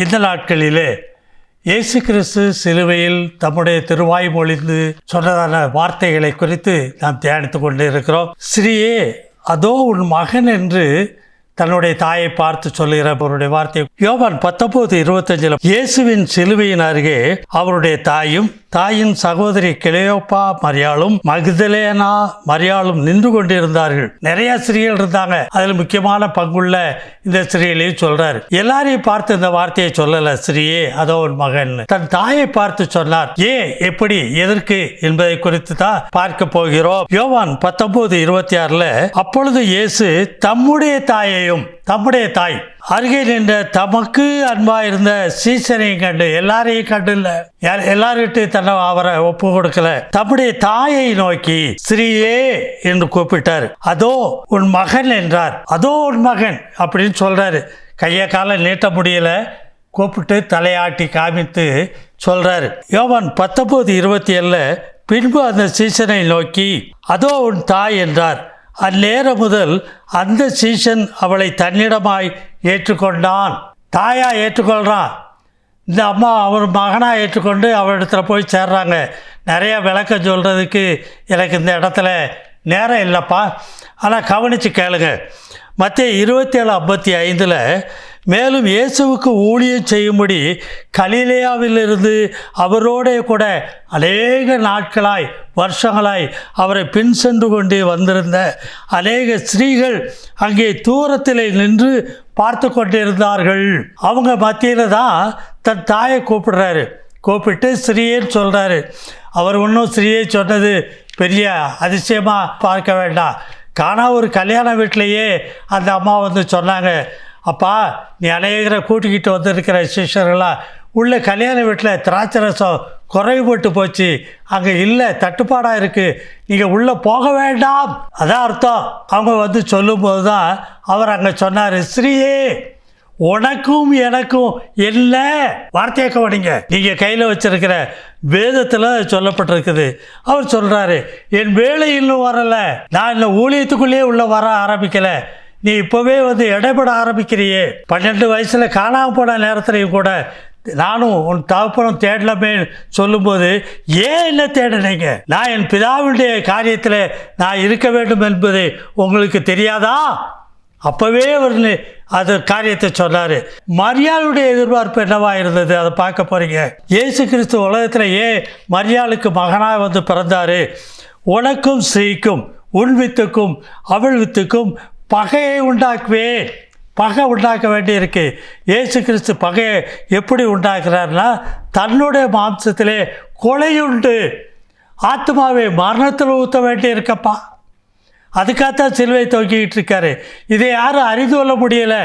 இந்த நாட்களிலே இயேசு கிறிஸ்து சிலுவையில் தம்முடைய திருவாய் மொழிந்து சொன்னதான வார்த்தைகளை குறித்து நாம் தியானித்து கொண்டு இருக்கிறோம். ஸ்ரீயே, அதோ உன் மகன் என்று தன்னுடைய தாயை பார்த்து சொல்லுகிற அவருடைய வார்த்தை யோவான் 19:25 இயேசுவின் சிலுவையின் அருகே அவருடைய தாயும் தாயின் சகோதரி கிளையோப்பா மரியாளும் மக்தலேனா மரியாளும் நின்று கொண்டிருந்தார்கள். நிறைய ஸ்திரீகள் இருந்தாங்க. அதில் முக்கியமான பங்குள்ள இந்த ஸ்திரீகளையும் சொல்றாரு. எல்லாரையும் பார்த்து இந்த வார்த்தையை சொல்லல. ஸ்ரீயே, அதோ உன் மகன். தன் தாயை பார்த்து சொன்னார். எப்படி, எதற்கு என்பதை குறித்து தான் பார்க்க போகிறோம். யோவான் 19:26 அப்பொழுது இயேசு தம்முடைய தாய் அருகே நின்ற தமக்கு அன்பா இருந்த சீசரையும் கண்டு, எல்லாரையும் கண்டு இல்ல, எல்லார்கிட்டையும் தன்னை அவரை ஒப்பு கொடுக்கல, தம்முடைய தாயை நோக்கி ஸ்ரீயே என்று கூப்பிட்டார். அதோ உன் மகன் என்றார். அதோ உன் மகன் அப்படின்னு சொல்றாரு. கையை காலை நீட்ட முடியல, கூப்பிட்டு தலையாட்டி காமித்து சொல்றாரு. யோவான் 19:27 பின்பு அந்த சீசனை நோக்கி அதோ உன் தாய் என்றார். அந்நேரம் முதல் அந்த சீசன் அவளை தன்னிடமாய் ஏற்றுக்கொண்டான். தாயா ஏற்றுக்கொள்கிறான். இந்த அம்மா அவர் மகனாக ஏற்றுக்கொண்டு அவரிடத்துல போய் சேர்றாங்க. நிறைய விளக்கம் சொல்கிறதுக்கு எனக்கு இந்த இடத்துல நேரம் இல்லைப்பா. ஆனால் கவனித்து கேளுங்க. மத்தேயு 27:55 மேலும் இயேசுவுக்கு ஊழியம் செய்யும்படி கலிலேயாவிலிருந்து அவரோட கூட அநேக நாட்களாய் வருஷங்களாய் அவரை பின் சென்று கொண்டு வந்திருந்த அநேக ஸ்திரீகள் அங்கே தூரத்தில் நின்று பார்த்து கொண்டிருந்தார்கள். அவங்க மத்தியில் தான் தன் தாயை கூப்பிடுறாரு. கூப்பிட்டு ஸ்திரீயேன்னு சொல்கிறாரு. அவர் இன்னும் ஸ்திரீயை சொன்னது பெரிய அதிசயமாக பார்க்க வேண்டாம். காணா ஒரு கல்யாண வீட்டிலையே அந்த அம்மா வந்து சொன்னாங்க, அப்பா, நீ அநேகரை கூட்டிக்கிட்டு வந்திருக்கிற சிஷ்யர்களாக உள்ள கல்யாண வீட்டில் திராட்சை ரசம் குறைவுபட்டு போச்சு, அங்கே இல்லை, தட்டுப்பாடாக இருக்குது, நீங்கள் உள்ளே போக வேண்டாம். அதான் அர்த்தம். அவங்க வந்து சொல்லும்போது தான் அவர் அங்கே சொன்னார், ஸ்ரீயே, உனக்கும் எனக்கும் என்ன வார்த்தையை கவனிங்க. நீங்கள் கையில் வச்சிருக்கிற வேதத்தில் சொல்லப்பட்டிருக்குது. அவர் சொல்கிறாரு, என் வேலை இன்னும் வரலை, நான் இந்த ஊழியத்துக்குள்ளேயே உள்ள வர ஆரம்பிக்கலை, நீ இப்போவே வந்து இடைப்பட ஆரம்பிக்கிறியே. 12 வயசில் காணாமல் போன நேரத்துலையும் கூட நானும் உன் தகப்பனும் தேடலமே சொல்லும்போது ஏன் என்ன தேடினீங்க? நான் என் பிதாவுடைய காரியத்தில் நான் இருக்க வேண்டும் என்பது உங்களுக்கு தெரியாதா? அப்போவே அவர் அது காரியத்தை சொன்னார். மரியாளுடைய எதிர்பார்ப்பு என்னவா இருந்தது, அதை பார்க்க போகிறீங்க. இயேசு கிறிஸ்து உலகத்தில் ஏன் மரியாளுக்கு மகனாக வந்து பிறந்தார்? உனக்கும் ஸ்ரீக்கும் உன் வித்துக்கும் அவள் வித்துக்கும் பகையை உண்டாக்குவேன். பகை உண்டாக்க வேண்டியிருக்கு. இயேசு கிறிஸ்து பகையை எப்படி உண்டாக்குறாருன்னா, தன்னுடைய மாம்சத்திலே கொலையுண்டு ஆத்மாவை மரணத்தில் ஊற்ற வேண்டியிருக்கப்பா. அதுக்காகத்தான் சிலுவை தூக்கிக்கிட்டு இருக்காரு. இதை யாரும் அறிந்து கொள்ள முடியலை.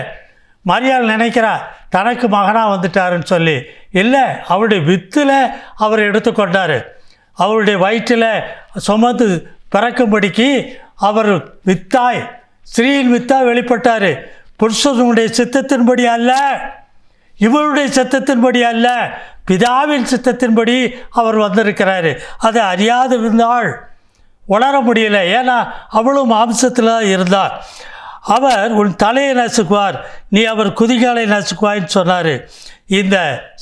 மரியாள் நினைக்கிறா தனக்கு மகனாக வந்துட்டாருன்னு சொல்லி. இல்லை, அவருடைய வித்தில் அவர் எடுத்துக்கொண்டார். அவருடைய வயிற்றில் சுமந்து பிறக்கும்படிக்கு அவர் வித்தாய், ஸ்ரீயின் வித்தா வெளிப்பட்டார். புருஷனுடைய சித்தத்தின்படி அல்ல, இவருடைய சித்தத்தின்படி அல்ல, பிதாவின் சித்தத்தின்படி அவர் வந்திருக்கிறாரு. அதை அறியாதிருந்தாள், உணர முடியல. ஏன்னா அவளும் மாம்சத்தில் இருந்தார். அவர் உன் தலையை நசுக்குவார், நீ அவர் குதிகாலை நசுக்குவாய்ன்னு சொன்னார். இந்த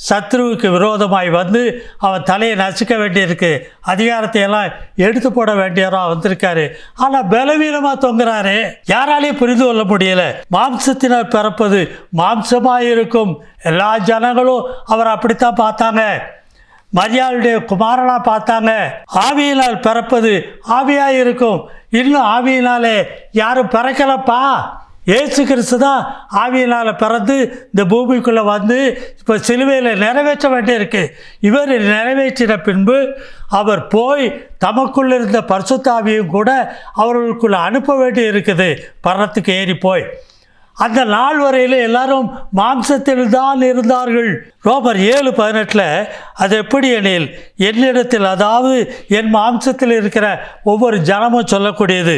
சத்ருவுக்கு விரோதமாய் வந்து அவன் தலையை நசுக்க வேண்டியிருக்கு. அதிகாரத்தை எல்லாம் எடுத்து போட வேண்டியவராக வந்திருக்காரு. ஆனால் பலவீனமாக தொங்குறாரு. யாராலையும் புரிந்து கொள்ள முடியலை. மாம்சத்தினால் பிறப்பது மாம்சமாக இருக்கும். எல்லா ஜனங்களும் அவர் அப்படித்தான் பார்த்தாங்க. மரியாளுடைய குமாரனாக பார்த்தாங்க. ஆவியினால் பிறப்பது ஆவியாக இருக்கும். இன்னும் ஆவியினாலே யாரும் பிறக்கலப்பா. இயேசு கிறிஸ்து தான் ஆவியினால் பிறந்து இந்த பூமிக்குள்ளே வந்து இப்போ சிலுவையில் நிறைவேற்ற வேண்டியிருக்கு. இவர் நிறைவேற்றின பின்பு அவர் போய் தமக்குள்ள இருந்த பரிசுத்த ஆவியும் கூட அவர்களுக்குள்ள அனுப்ப வேண்டி இருக்குது. பரத்துக்கு ஏறி போய் அந்த நாள் வரையில் எல்லாரும் மாம்சத்தில் தான் இருந்தார்கள். ரோமர் 7:18 அது எப்படி எனில், என்னிடத்தில், அதாவது என் மாம்சத்தில் இருக்கிற ஒவ்வொரு ஜனமும் சொல்லக்கூடியது,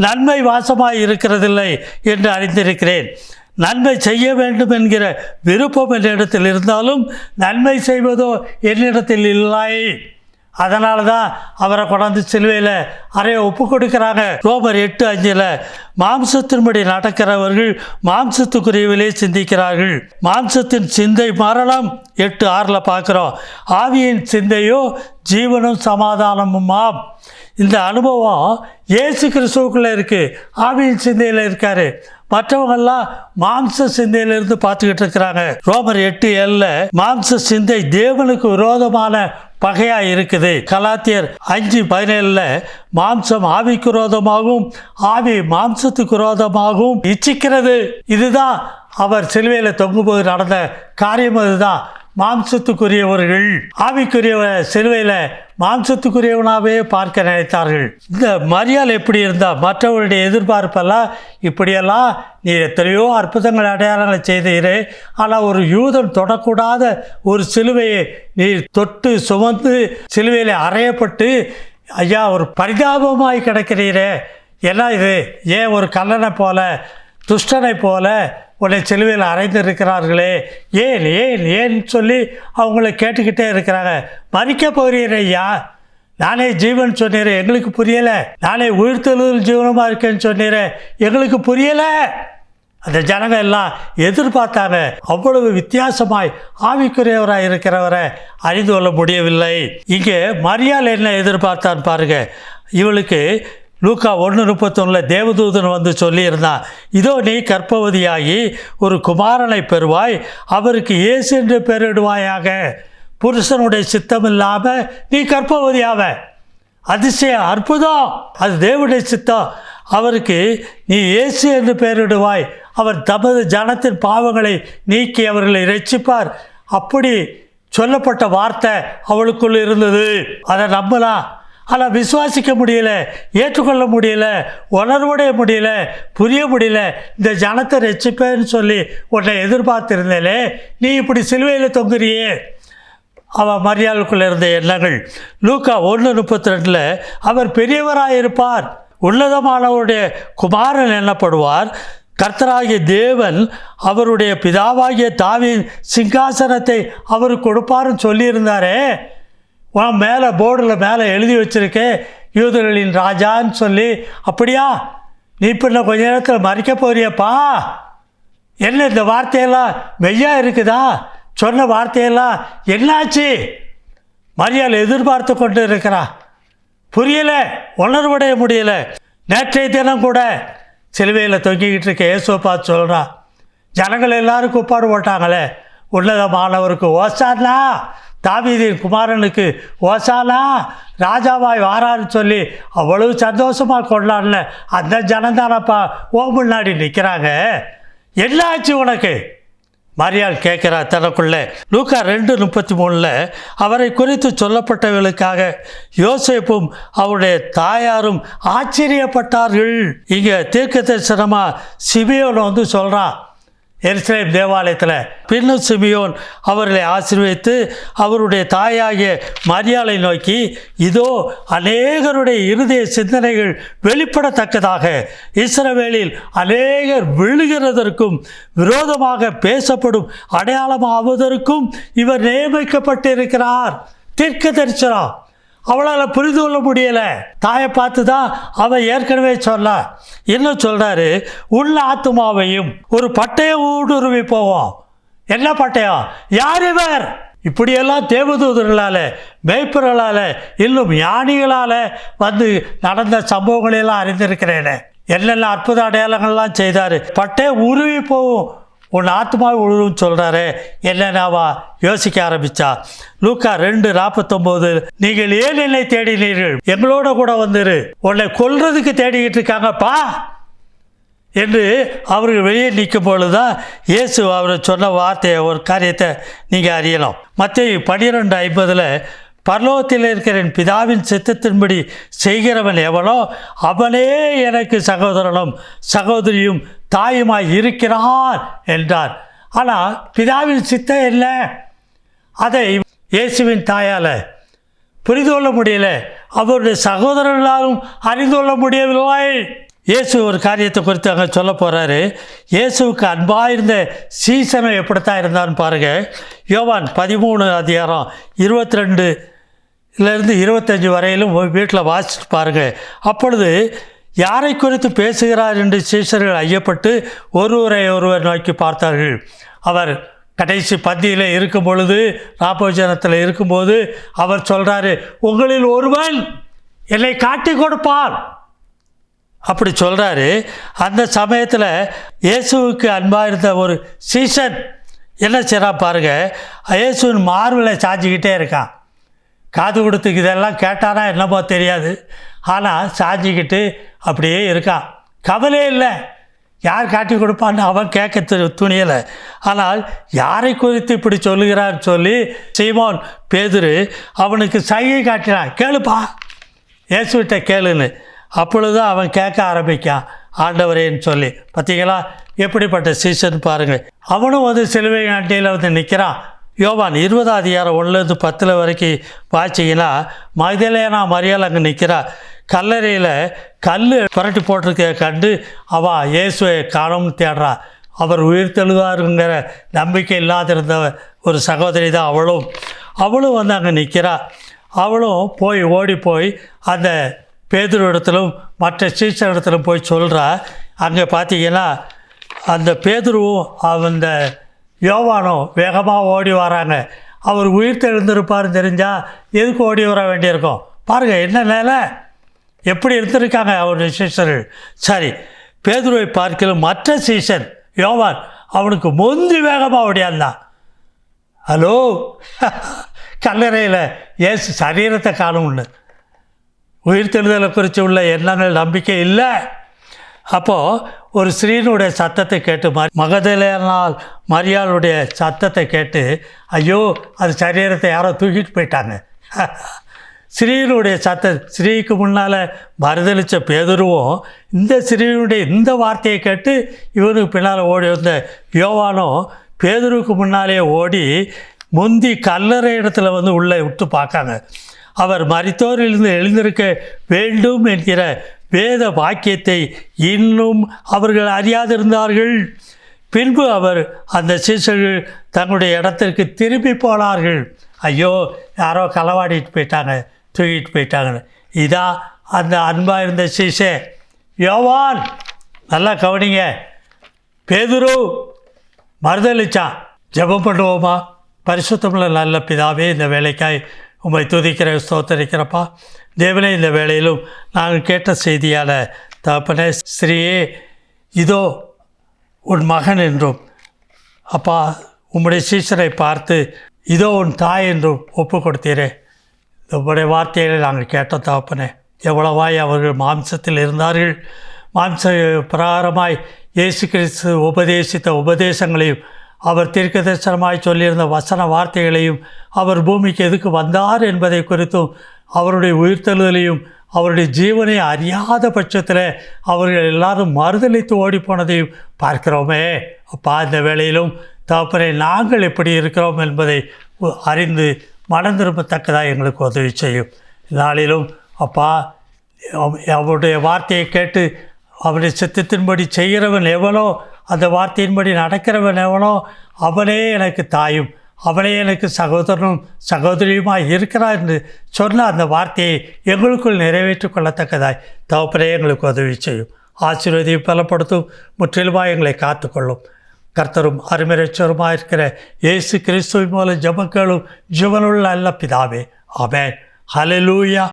நன்மை வாசமாய் இருக்கிறதில்லை என்று அறிந்திருக்கிறேன். நன்மை செய்ய வேண்டும் என்கிற விருப்பம் என்னிடத்தில் இருந்தாலும் நன்மை செய்வதோ என்னிடத்தில் இல்லை. அதனால தான் அவரை கொண்டாந்து சிலுவையில் அறைய ஒப்பு கொடுக்குறாங்க. ரோமர் 8:5 மாம்சத்தின்படி நடக்கிறவர்கள் மாம்சத்துக்குரியவிலே சிந்திக்கிறார்கள். மாம்சத்தின் சிந்தை மரணம். 8:6 பார்க்குறோம். ஆவியின் சிந்தையோ ஜீவனும் சமாதானமுமாம். இந்த அனுபவம் இயேசு கிறிஸ்துவுக்குள்ளே இருக்குது, ஆவியின் சிந்தையில் இருக்கார். மற்றவங்கெல்லாம் மாம்ச சிந்தையிலிருந்து பார்த்துக்கிட்டு இருக்கிறாங்க. ரோமர் 8:7 மாம்ச சிந்தை தேவனுக்கு விரோதமான பகையாக இருக்குது. கலாத்தியர் 5:17 மாம்சம் ஆவிக்கு விரோதமாகவும் ஆவி மாம்சத்துக்கு விரோதமாகவும் இச்சிக்கிறது. இதுதான் அவர் சிலுவையில் தொங்கும்போது நடந்த காரியம். அதுதான் மாம்சத்துக்குரியவர்கள் ஆவிக்குரிய சிலுவையில் மாம்சத்துக்குரியவனாகவே பார்க்க நினைத்தார்கள். இந்த மரியாள் எப்படி இருந்தால் மற்றவர்களுடைய எதிர்பார்ப்பெல்லாம் இப்படியெல்லாம் நீ எத்தனையோ அற்புதங்கள் அடையாளங்களை செய்தீரே, ஆனால் ஒரு யூதன் தொடக்கூடாத ஒரு சிலுவையை நீ தொட்டு சுமந்து சிலுவையில் அறையப்பட்டு ஐயா ஒரு பரிதாபமாய் கிடக்கிறீரே, எல்லாம் இது ஏன் ஒரு கல்லனை போல துஷ்டனை போல உன்னை சிலுவையில் அறைந்திருக்கிறார்களே, ஏன் ஏன் ஏன்னு சொல்லி அவங்கள கேட்டுக்கிட்டே இருக்கிறாங்க. மறிக்க போகிறீர் ஐயா, நானே ஜீவன் சொன்னீரேன், எங்களுக்கு புரியலை. நானே உயிர்த்தெழுதல் ஜீவனமாக இருக்கேன்னு சொன்னீரேன், எங்களுக்கு புரியலை. அந்த ஜனங்க எல்லாம் எதிர்பார்த்தாங்க. அவ்வளவு வித்தியாசமாய் ஆவிக்குரியவராக இருக்கிறவரை அறிந்து கொள்ள முடியவில்லை. இங்கே மரியாள் என்ன எதிர்பார்த்தான்னு பாருங்க. இவளுக்கு லூக்கா 1:31 தேவதூதன் வந்து சொல்லியிருந்தான், இதோ நீ கர்ப்பவதியாகி ஒரு குமாரனை பெறுவாய், அவருக்கு இயேசு என்று பெயரிடுவாயாக. புருஷனுடைய சித்தம் இல்லாமல் நீ கர்ப்பவதியாவ. அதிசயம், அற்புதம், அது தேவனுடைய சித்தம். அவருக்கு நீ இயேசு என்று பெயரிடுவாய், அவர் தமது ஜனத்தின் பாவங்களை நீக்கி அவர்களை இரட்சிப்பார். அப்படி சொல்லப்பட்ட வார்த்தை அவளுக்குள் இருந்தது. அதை நம்பலாம், ஆனால் விசுவாசிக்க முடியல, ஏற்றுக்கொள்ள முடியல, உணர்வுடைய முடியல, புரிய முடியல. இந்த ஜனத்தை ரட்சிப்பேன்னு சொல்லி உன்னை எதிர்பார்த்திருந்தேனே, நீ இப்படி சிலுவையில் தொங்குறியே. அவன் மரியாளுக்குள்ளே இருந்த எண்ணங்கள். லூக்கா 1:32 அவர் பெரியவராக இருப்பார், உன்னதமானவருடைய குமாரன் எண்ணப்படுவார், கர்த்தராகிய தேவன் அவருடைய பிதாவாகிய தாவீதின் சிங்காசனத்தை அவருக்கு கொடுப்பாருன்னு சொல்லியிருந்தாரே. உன் மேலே போர்டில் மேலே எழுதி வச்சுருக்கே யூதர்களின் ராஜான்னு சொல்லி. அப்படியா, நீ இப்போ இன்னும் கொஞ்ச நேரத்தில் மறிக்க போறியப்பா? என்ன இந்த வார்த்தையெல்லாம் மெய்யா இருக்குதா? சொன்ன வார்த்தையெல்லாம் என்னாச்சு? மரியாள் எதிர்பார்த்து கொண்டு இருக்கிறா. புரியலை, உணர்வுடைய முடியலை. நேற்றைய தினம் கூட சிலுவையில் தொங்கிக்கிட்டு இருக்க இயேசுவை பார்த்து சொல்கிறான், ஜனங்கள் எல்லாரும் கூப்பாடு போட்டாங்களே, உன்னதமானவருக்கு ஓசானா, தாவீதின் குமாரனுக்கு ஓசானா, ராஜாவாய் வாரான்னு சொல்லி அவ்வளவு சந்தோஷமாக கொண்டாடல அந்த ஜனந்தானப்பா ஓ முன்னாடி நிற்கிறாங்க. என்ன ஆச்சு உனக்கு? மரியாள் கேட்குறா தனக்குள்ளே. லூக்கா 2:33 அவரை குறித்து சொல்லப்பட்டவர்களுக்காக யோசேப்பும் அவருடைய தாயாரும் ஆச்சரியப்பட்டார்கள். இங்கே தீர்க்கதரிசனமாக சிமியோன் வந்து சொல்கிறான் எருசலேம் தேவாலயத்தில். பின்னும் சிமியோன் அவர்களை ஆசீர்வதித்து அவருடைய தாயாகிய மரியாளை நோக்கி, இதோ அநேகருடைய இருதய சிந்தனைகள் வெளிப்படத்தக்கதாக இஸ்ரவேலில் அநேகர் விழுகிறதற்கும் விரோதமாக பேசப்படும் அடையாளமாவதற்கும் இவர் நியமிக்கப்பட்டிருக்கிறார். தீர்க்க தரிசனம். அவளால் புரிந்து கொள்ள முடியலை. தாயை பார்த்து தான் அவன் ஏற்கனவே சொன்னான். இன்னும் சொல்கிறாரு, உள்ள ஆத்மாவையும் ஒரு பட்டயம் ஊடுருவி போவோம். என்ன பட்டயம்? யார் இவர்? இப்படியெல்லாம் தேவதூதர்களால், மேய்ப்பர்களால், இன்னும் ஞானிகளால் வந்து நடந்த சம்பவங்களெல்லாம் அறிந்திருக்கிறேனே. என்னென்ன அற்புத அடையாளங்கள்லாம் செய்தார். பட்டயம் உருவி போவோம், உன் ஆத்மாவை உழுவும் சொல்கிறாரு. என்னென்னவா யோசிக்க ஆரம்பித்தா. லூக்கா 2:49 நீங்கள் ஏன் என்னை தேடினீர்கள்? எங்களோட கூட வந்துரு, உன்னை கொல்றதுக்கு தேடிக்கிட்டு இருக்காங்கப்பா என்று அவர்கள் வெளியே நிற்கும் பொழுது தான் இயேசு அவர் சொன்ன வார்த்தையை, ஒரு காரியத்தை நீங்கள் அறியலாம். மத்தேயு 12:50 பரலோகத்தில் இருக்கிற என் பிதாவின் சித்தத்தின்படி செய்கிறவன் எவனோ அவனே எனக்கு சகோதரனும் சகோதரியும் தாயுமாய் இருக்கிறான் என்றார். ஆனால் பிதாவின் சித்தம் இல்லை, அதை இயேசுவின் தாயால் புரிந்து கொள்ள முடியல, அவருடைய சகோதரர்களாலும் அறிந்து கொள்ள முடியவில்லை. இயேசு ஒரு காரியத்தை குறித்து அங்கே சொல்ல போகிறாரு. இயேசுவுக்கு அன்பாக இருந்த சீசனம் எப்படித்தான் இருந்தான்னு பாருங்கள். யோவான் 13:22 இருந்து 25 வரையிலும் வீட்டில் வாசித்து பாருங்கள். அப்பொழுது யாரை குறித்து பேசுகிறார் என்று சீஷர்கள் ஐயப்பட்டு ஒருவர் நோக்கி பார்த்தார்கள். அவர் கடைசி பந்தியில் இருக்கும் பொழுது, ராப்போஜனத்தில் இருக்கும்போது அவர் சொல்கிறாரு, உங்களில் ஒருவன் என்னை காட்டி கொடுப்பார் அப்படி சொல்கிறாரு. அந்த சமயத்தில் இயேசுவுக்கு அன்பாக இருந்த ஒரு சீசன் என்ன செய்கிறான் பாருங்கள், இயேசுவின் மார்பில் சாஞ்சிக்கிட்டே இருக்கான். காது கொடுத்துக்கு இதெல்லாம் கேட்டானா என்னமோ தெரியாது, ஆனால் சாஞ்சிக்கிட்டு அப்படியே இருக்கான். கவலையே இல்லை, யார் காட்டி கொடுப்பான்னு அவன் கேட்க துணியலை. ஆனால் யாரை குறித்து இப்படி சொல்லுகிறார் சொல்லி சீமோன் பேதுரு அவனுக்கு சைகை காட்டினான், கேளுப்பா இயேசுவிட்ட கேளுன்னு. அப்பொழுது அவன் கேட்க ஆரம்பிக்கான், ஆண்டவரேன்னு சொல்லி. பார்த்தீங்களா எப்படிப்பட்ட சீசன் பாருங்கள். அவனும் வந்து சிலுவை அண்டையில் வந்து நிற்கிறான். யோவான் 20 அதிகாரம் 1-10 வரைக்கும் வாய்ச்சிங்கன்னா மகதலேனா மரியாள் அங்கே நிற்கிறா. கல்லறையில் கல் புரட்டி போட்டிருக்க கண்டு அவள் இயேசுவை காணும்னு தேடுறா. அவர் உயிர்த்தெழுவாருங்கிற நம்பிக்கை இல்லாதிருந்த ஒரு சகோதரி தான் அவளும் வந்து அங்கே நிற்கிறா. அவளும் ஓடி போய் அந்த பேதுரு இடத்திலும் மற்ற சீசர் இடத்திலும் போய் சொல்கிறா. அங்கே பார்த்தீங்கன்னா அந்த பேதுருவும் அந்த யோவானும் வேகமாக ஓடி வராங்க. அவர் உயிர்த்தெழுந்திருப்பார்னு தெரிஞ்சால் எதுக்கு ஓடி வர வேண்டியிருக்கும் பாருங்கள். என்ன நிலை, எப்படி இருந்திருக்காங்க அவருடைய சீசர்கள். சரி, பேதுருவை பார்க்கலும் மற்ற சீசன் யோவான் அவனுக்கு முந்தி வேகமாக ஓடியாந்தான். ஹலோ, கல்லறையில் இயேசு சரீரத்தை காணும்னு உயிர்த்தெழுதலை குறித்து உள்ள எண்ணங்கள் நம்பிக்கை இல்லை. அப்போது ஒரு ஸ்ரீனுடைய சத்தத்தை கேட்டு மகதலேனால் மரியாளுடைய சத்தத்தை கேட்டு, ஐயோ அது சரீரத்தை யாரோ தூக்கிட்டு போயிட்டாங்க. ஸ்ரீனுடைய ஸ்ரீக்கு முன்னால் மறுதளித்த பேதுருவும் இந்த ஸ்ரீனுடைய இந்த வார்த்தையை கேட்டு இவனுக்கு பின்னால் ஓடி வந்த யோவானும் பேதுருவுக்கு முன்னாலே ஓடி முந்தி கல்லறை இடத்துல வந்து உள்ளே விட்டு பார்க்காங்க. அவர் மரித்தோரிலிருந்து எழுந்திருக்க வேண்டும் என்கிற வேத வாக்கியத்தை இன்னும் அவர்கள் அறியாதிருந்தார்கள். பின்பு அவர் அந்த சீசர்கள் தங்களுடைய இடத்திற்கு திரும்பி போனார்கள். ஐயோ யாரோ களவாடிட்டு போயிட்டாங்க, தூக்கிட்டு போயிட்டாங்கன்னு. இதான் அந்த அன்பாக இருந்த சீசே யோவான். நல்லா கவனிங்க, பேதுரு மறுதளிச்சான். ஜெபம் பண்ணுவோமா? பரிசுத்தமுள்ள நல்ல பிதாவே, இந்த வேலைக்காய் உம்மை துதிக்கிற ஸ்தோத்தரிக்கிறப்பா. தேவனே, இந்த வேளையிலும் நாங்கள் கேட்ட செய்தியால் தகப்பனே, ஸ்ரீயே இதோ உன் மகன் என்றும், அப்பா உம்முடைய சீசரை பார்த்து இதோ உன் தாய் என்றும் ஒப்பு கொடுத்தீரே. உம்முடைய வார்த்தைகளை நாங்கள் கேட்டோம் தகப்பனே. எவ்வளவாய் அவர்கள் மாம்சத்தில் இருந்தார்கள், மாம்ச பிரகாரமாய் இயேசு கிறிஸ்து உபதேசித்த உபதேசங்களையும் அவர் தீர்க்கதரிசனமாய் சொல்லியிருந்த வசன வார்த்தைகளையும் அவர் பூமிக்கு எதுக்கு வந்தார் என்பதை குறித்தும் அவருடைய உயிர்த்தெழுதலையும் அவருடைய ஜீவனை அறியாத பட்சத்தில் அவர்கள் எல்லாரும் மறுதளித்து ஓடிப்போனதையும் பார்க்கிறோமே. அப்பா, இந்த வேளையிலும் தகப்பனே நாங்கள் எப்படி இருக்கிறோம் என்பதை அறிந்து மனம் திரும்பத்தக்கதாக எங்களுக்கு உதவி செய்யும். நாளிலும் அப்பா அவருடைய வார்த்தையை கேட்டு அவருடைய சித்தத்தின்படி செய்கிறவன் எவனோ, அந்த வார்த்தையின்படி நடக்கிறவன் எவனோ அவனே எனக்கு தாயும் அவனே எனக்கு சகோதரனும் சகோதரியுமாக இருக்கிறார் என்று சொன்ன அந்த வார்த்தையை எங்களுக்குள் நிறைவேற்றிக் கொள்ளத்தக்கதாய் தகப்பனே எங்களுக்கு உதவி செய்யும். ஆசீர்வதியை பலப்படுத்தும், முற்றிலுமாக எங்களை காத்துக்கொள்ளும். கர்த்தரும் அருமையற்றவருமாக இருக்கிற இயேசு கிறிஸ்துவின் மூலம் ஜெபங்களும் ஜீவனுள்ள நல்ல பிதாவே, ஆமென். ஹல்லேலூயா.